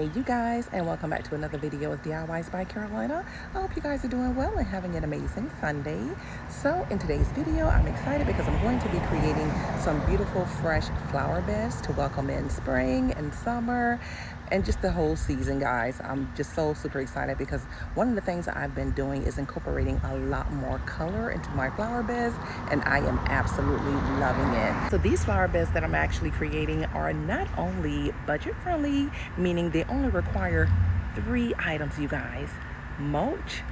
Hey you guys, and welcome back to another video with DIYs by Carolina. I hope you guys are doing well and having an amazing Sunday. So in today's video, I'm excited because I'm going to be creating some beautiful fresh flower beds to welcome in spring and summer and just the whole season, guys. I'm just so super excited because one of the things that I've been doing is incorporating a lot more color into my flower beds, and I am absolutely loving it. So these flower beds that I'm actually creating are not only budget friendly, meaning they only require 3 items, you guys: mulch,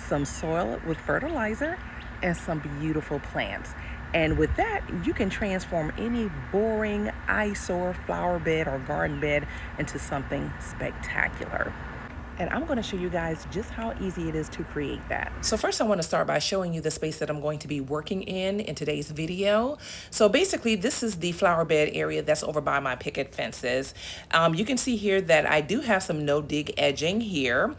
some soil with fertilizer, and some beautiful plants. And with that, you can transform any boring eyesore flower bed or garden bed into something spectacular. And I'm going to show you guys just how easy it is to create that. So first I want to start by showing you the space that I'm going to be working in today's video. So basically this is the flower bed area that's over by my picket fences. You can see here that I do have some no dig edging here.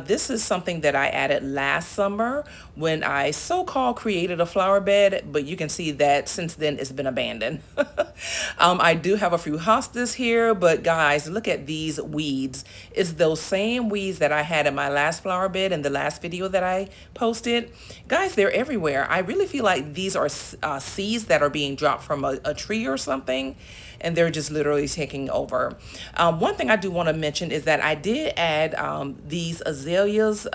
This is something that I added last summer when I so-called created a flower bed, but you can see that since then it's been abandoned. I do have a few hostas here, but guys, look at these weeds. It's those same weeds that I had in my last flower bed in the last video that I posted. Guys, they're everywhere. I really feel like these are seeds that are being dropped from a tree or something, and they're just literally taking over. One thing I do want to mention is that I did add these azaleas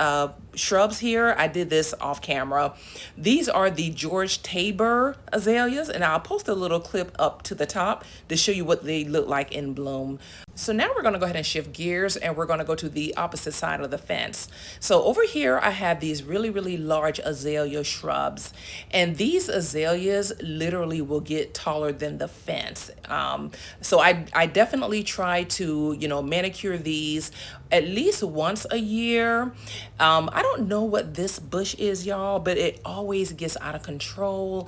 shrubs here. I did this off camera. These are the George Tabor azaleas, and I'll post a little clip up to the top to show you what they look like in bloom. So now we're going to go ahead and shift gears, and we're going to go to the opposite side of the fence. So over here I have these really large azalea shrubs, and these azaleas literally will get taller than the fence. So I definitely try to, manicure these at least once a year. I don't know what this bush is, y'all, but it always gets out of control.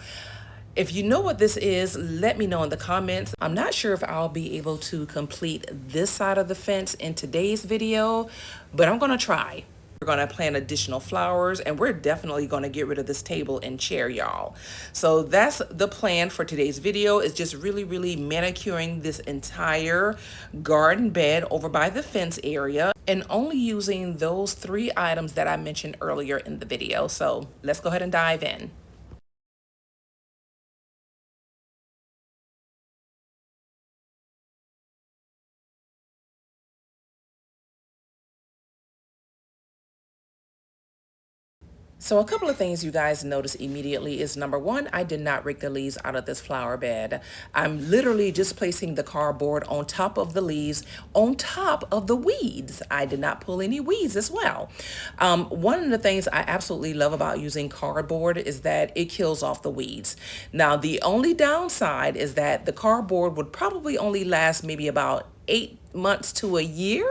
If you know what this is, let me know in the comments. I'm not sure if I'll be able to complete this side of the fence in today's video, but I'm gonna try. We're gonna plant additional flowers, and we're definitely gonna get rid of this table and chair, y'all. So that's the plan for today's video, is just really manicuring this entire garden bed over by the fence area, and only using those 3 items that I mentioned earlier in the video. So let's go ahead and dive in. So a couple of things you guys notice immediately is, number one, I did not rake the leaves out of this flower bed. I'm literally just placing the cardboard on top of the leaves, on top of the weeds. I did not pull any weeds as well. One of the things I absolutely love about using cardboard is that it kills off the weeds. Now, the only downside is that the cardboard would probably only last maybe about 8 months to a year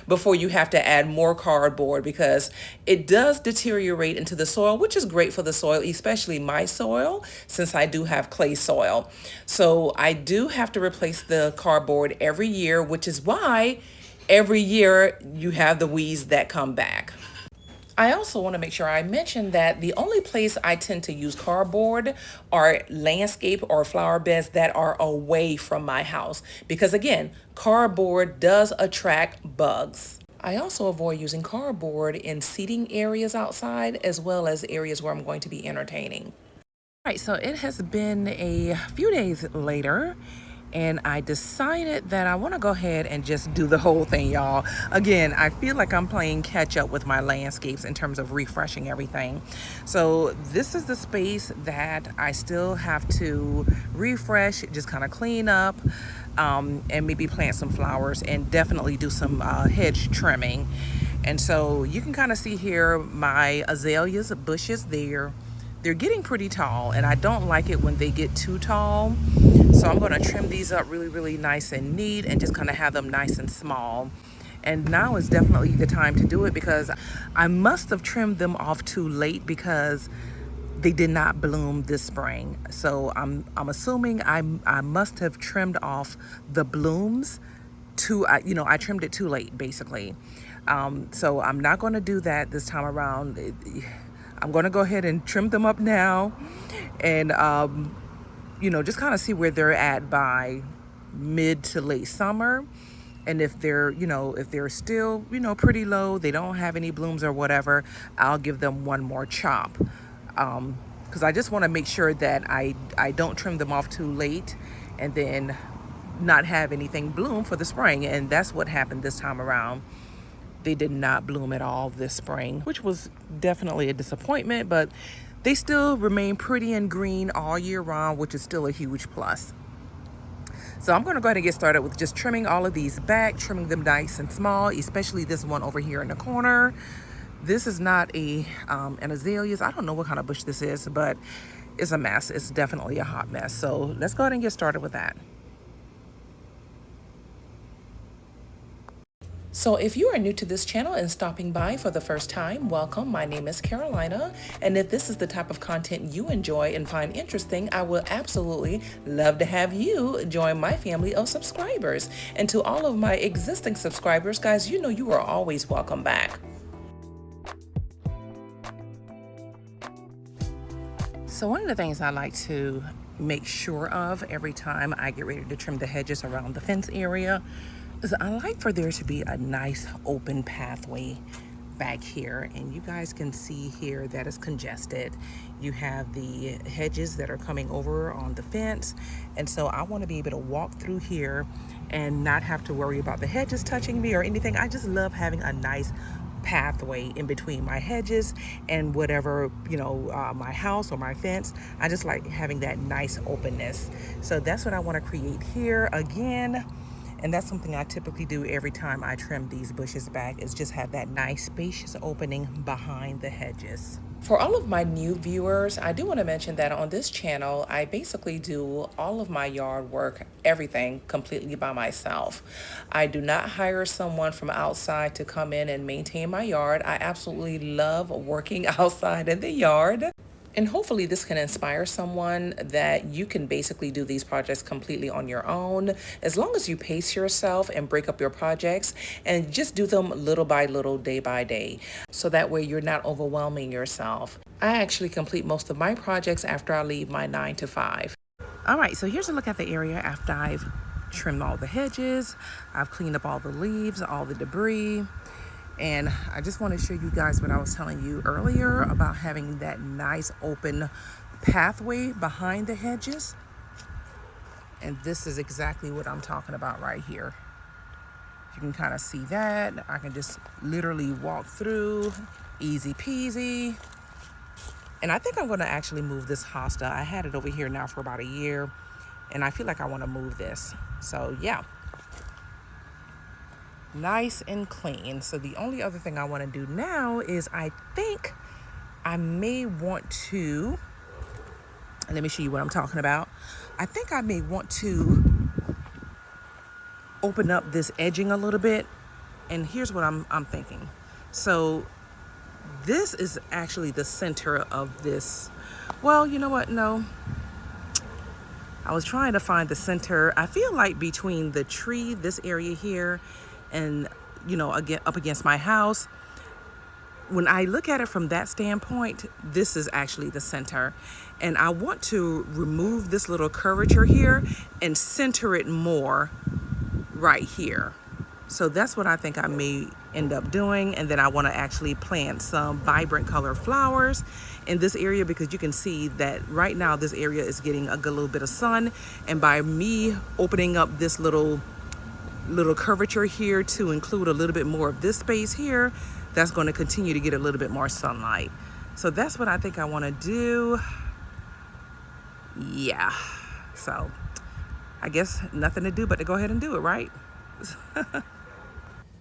before you have to add more cardboard, because it does deteriorate into the soil, which is great for the soil, especially my soil, since I do have clay soil. So I do have to replace the cardboard every year, which is why every year you have the weeds that come back. I also want to make sure I mention that the only place I tend to use cardboard are landscape or flower beds that are away from my house, because again, cardboard does attract bugs. I also avoid using cardboard in seating areas outside, as well as areas where I'm going to be entertaining. All right, so it has been a few days later, and I decided that I want to go ahead and just do the whole thing, y'all. Again, I feel like I'm playing catch up with my landscapes in terms of refreshing everything. So this is the space that I still have to refresh, just kind of clean up, and maybe plant some flowers, and definitely do some hedge trimming. And so you can kind of see here my azaleas bushes there. They're getting pretty tall, and I don't like it when they get too tall. So I'm going to trim these up really nice and neat, and just kind of have them nice and small. And now is definitely the time to do it, because I must have trimmed them off too late because they did not bloom this spring. So I'm assuming I must have trimmed off the blooms I trimmed it too late, basically. So I'm not going to do that this time around. I'm going to go ahead and trim them up now, and just kind of see where they're at by mid to late summer. And if they're, if they're still, pretty low, they don't have any blooms or whatever, I'll give them one more chop. Because I just want to make sure that I don't trim them off too late and then not have anything bloom for the spring. And that's what happened this time around. They did not bloom at all this spring, which was definitely a disappointment, but they still remain pretty and green all year round, which is still a huge plus. So I'm going to go ahead and get started with just trimming all of these back, trimming them nice and small, especially this one over here in the corner. This is not an azaleas. I don't know what kind of bush this is, but it's a mess. It's definitely a hot mess. So let's go ahead and get started with that. So if you are new to this channel and stopping by for the first time, welcome. My name is Carolina, and if this is the type of content you enjoy and find interesting, I would absolutely love to have you join my family of subscribers. And to all of my existing subscribers, guys, you know you are always welcome back. So one of the things I like to make sure of every time I get ready to trim the hedges around the fence area is I like for there to be a nice open pathway back here. And you guys can see here that it's congested. You have the hedges that are coming over on the fence. And so I want to be able to walk through here and not have to worry about the hedges touching me or anything. I just love having a nice pathway in between my hedges and whatever, my house or my fence. I just like having that nice openness. So that's what I want to create here again. And that's something I typically do every time I trim these bushes back, is just have that nice spacious opening behind the hedges. For all of my new viewers, I do want to mention that on this channel, I basically do all of my yard work, everything completely by myself. I do not hire someone from outside to come in and maintain my yard. I absolutely love working outside in the yard. And hopefully this can inspire someone that you can basically do these projects completely on your own, as long as you pace yourself and break up your projects and just do them little by little, day by day. So that way you're not overwhelming yourself. I actually complete most of my projects after I leave my 9 to 5. All right, so here's a look at the area after I've trimmed all the hedges. I've cleaned up all the leaves, all the debris. And I just want to show you guys what I was telling you earlier about having that nice open pathway behind the hedges. And this is exactly what I'm talking about right here. You can kind of see that. I can just literally walk through, easy peasy. And I think I'm going to actually move this hosta. I had it over here now for about a year, and I feel like I want to move this. So yeah. Nice and clean. So the only other thing I want to do now is I think I may want to, let me show you what I'm talking about. I think I may want to open up this edging a little bit. And here's what I'm thinking. So this is actually the center of this. Well, you know what? No. I was trying to find the center. I feel like between the tree, this area here, and again up against my house, when I look at it from that standpoint, this is actually the center. And I want to remove this little curvature here and center it more right here. So that's what I think I may end up doing. And then I want to actually plant some vibrant color flowers in this area, because you can see that right now this area is getting a good little bit of sun. And by me opening up this little curvature here to include a little bit more of this space here, that's going to continue to get a little bit more sunlight. So that's what I think I want to do. Yeah, so I guess nothing to do but to go ahead and do it, right?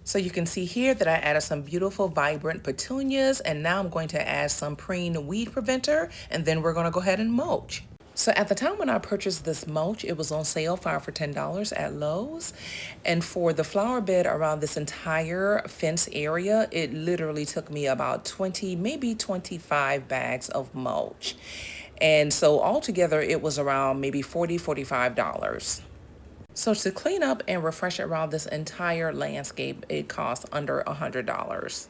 So you can see here that I added some beautiful vibrant petunias, and now I'm going to add some preen weed preventer, and then we're going to go ahead and mulch. So at the time when I purchased this mulch, it was on sale 5 for $10 at Lowe's. And for the flower bed around this entire fence area, it literally took me about 20, maybe 25 bags of mulch. And so altogether, it was around maybe $40, $45. So to clean up and refresh around this entire landscape, it costs under $100.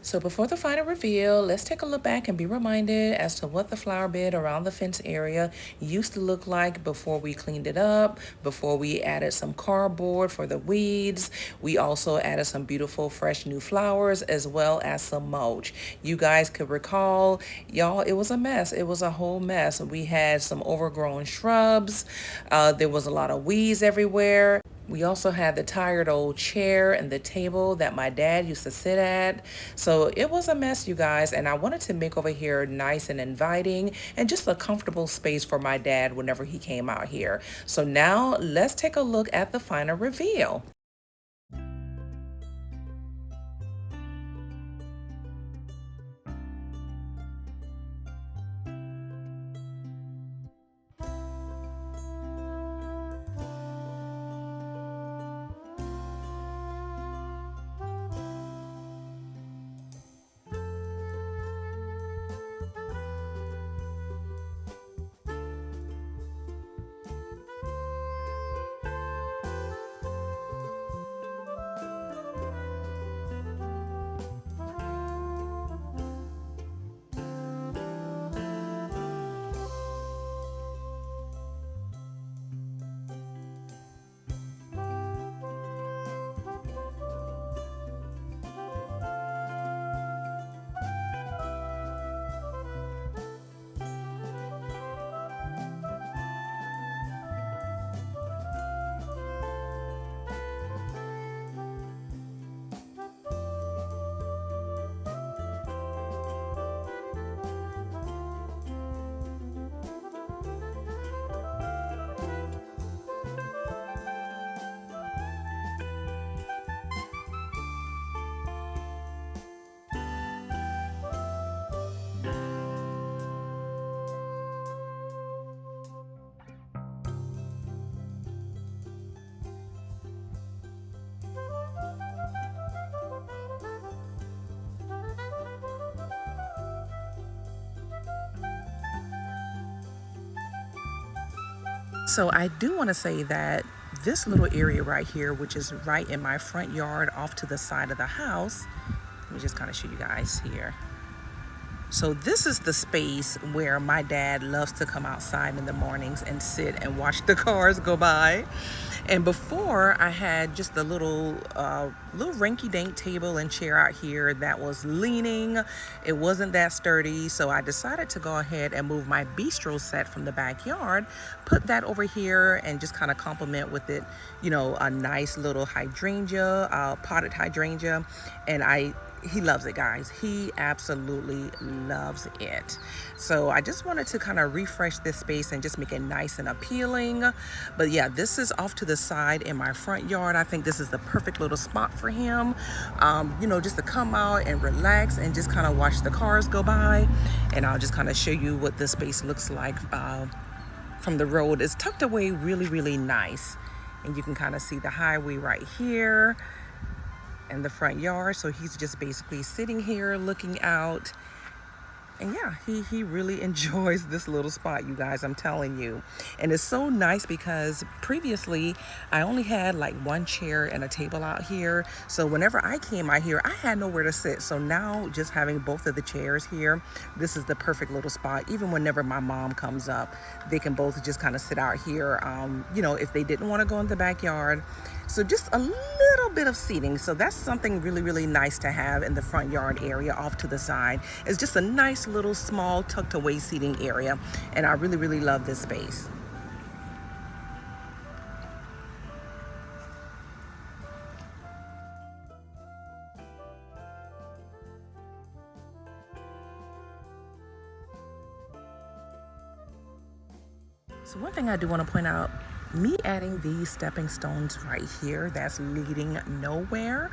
So before the final reveal, let's take a look back and be reminded as to what the flower bed around the fence area used to look like before we cleaned it up, before we added some cardboard for the weeds. We also added some beautiful fresh new flowers as well as some mulch. You guys could recall, y'all, it was a mess. It was a whole mess. We had some overgrown shrubs. There was a lot of weeds everywhere. We also had the tired old chair and the table that my dad used to sit at. So it was a mess, you guys, and I wanted to make over here nice and inviting and just a comfortable space for my dad whenever he came out here. So now let's take a look at the final reveal. So I do want to say that this little area right here, which is right in my front yard off to the side of the house, let me just kind of show you guys here. So this is the space where my dad loves to come outside in the mornings and sit and watch the cars go by. And before, I had just a little rinky-dink table and chair out here that was leaning. It wasn't that sturdy, so I decided to go ahead and move my bistro set from the backyard, put that over here, and just kind of complement with it, you know, a nice little hydrangea, potted hydrangea. And he loves it, guys. He absolutely loves it. So I just wanted to kind of refresh this space and just make it nice and appealing. But yeah, this is off to the side in my front yard. I think this is the perfect little spot for him, you know, just to come out and relax and just kind of watch the cars go by. And I'll just kind of show you what this space looks like from the road. It's tucked away really, really nice. And you can kind of see the highway right here in the front yard. So he's just basically sitting here looking out. And yeah, he really enjoys this little spot, you guys, I'm telling you. And it's so nice because previously I only had like one chair and a table out here. So whenever I came out here, I had nowhere to sit. So now just having both of the chairs here, this is the perfect little spot. Even whenever my mom comes up, they can both just kind of sit out here, you know, if they didn't want to go in the backyard. So just a little bit of seating. So that's something really, really nice to have in the front yard area off to the side. It's just a nice little small tucked away seating area. And I really, really love this space. So one thing I do want to point out, me adding these stepping stones right here that's leading nowhere,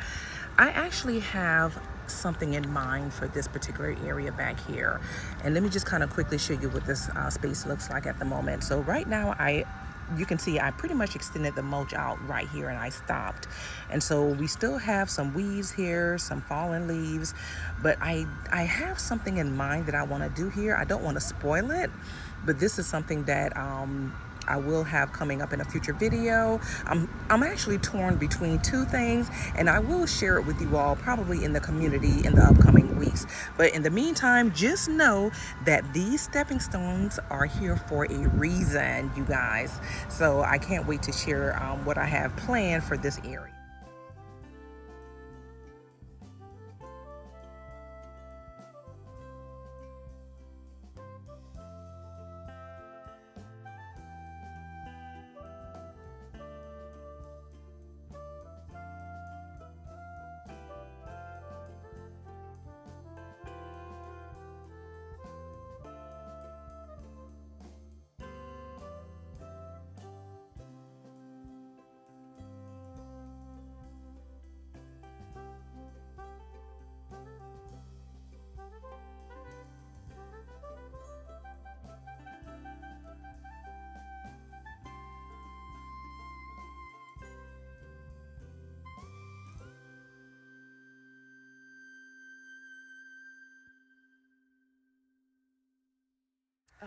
I actually have something in mind for this particular area back here. And let me just kind of quickly show you what this space looks like at the moment. So right now you can see I pretty much extended the mulch out right here and I stopped. And so we still have some weeds here, some fallen leaves, but I have something in mind that I want to do here. I don't want to spoil it, but this is something that I will have coming up in a future video. I'm actually torn between two things, and I will share it with you all probably in the community in the upcoming weeks. But in the meantime, just know that these stepping stones are here for a reason, you guys. So I can't wait to share what I have planned for this area.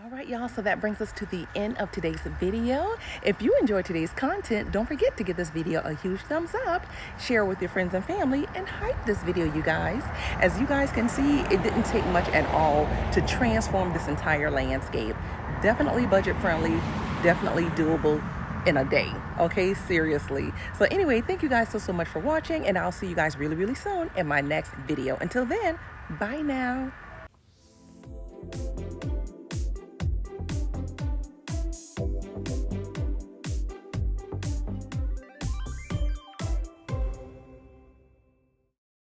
All right, y'all, so that brings us to the end of today's video. If you enjoyed today's content, don't forget to give this video a huge thumbs up, share with your friends and family, and hype this video, you guys. As you guys can see, it didn't take much at all to transform this entire landscape. Definitely budget friendly, definitely doable in a day. Okay, seriously. So anyway, thank you guys so much for watching, and I'll see you guys really soon in my next video. Until then, bye now.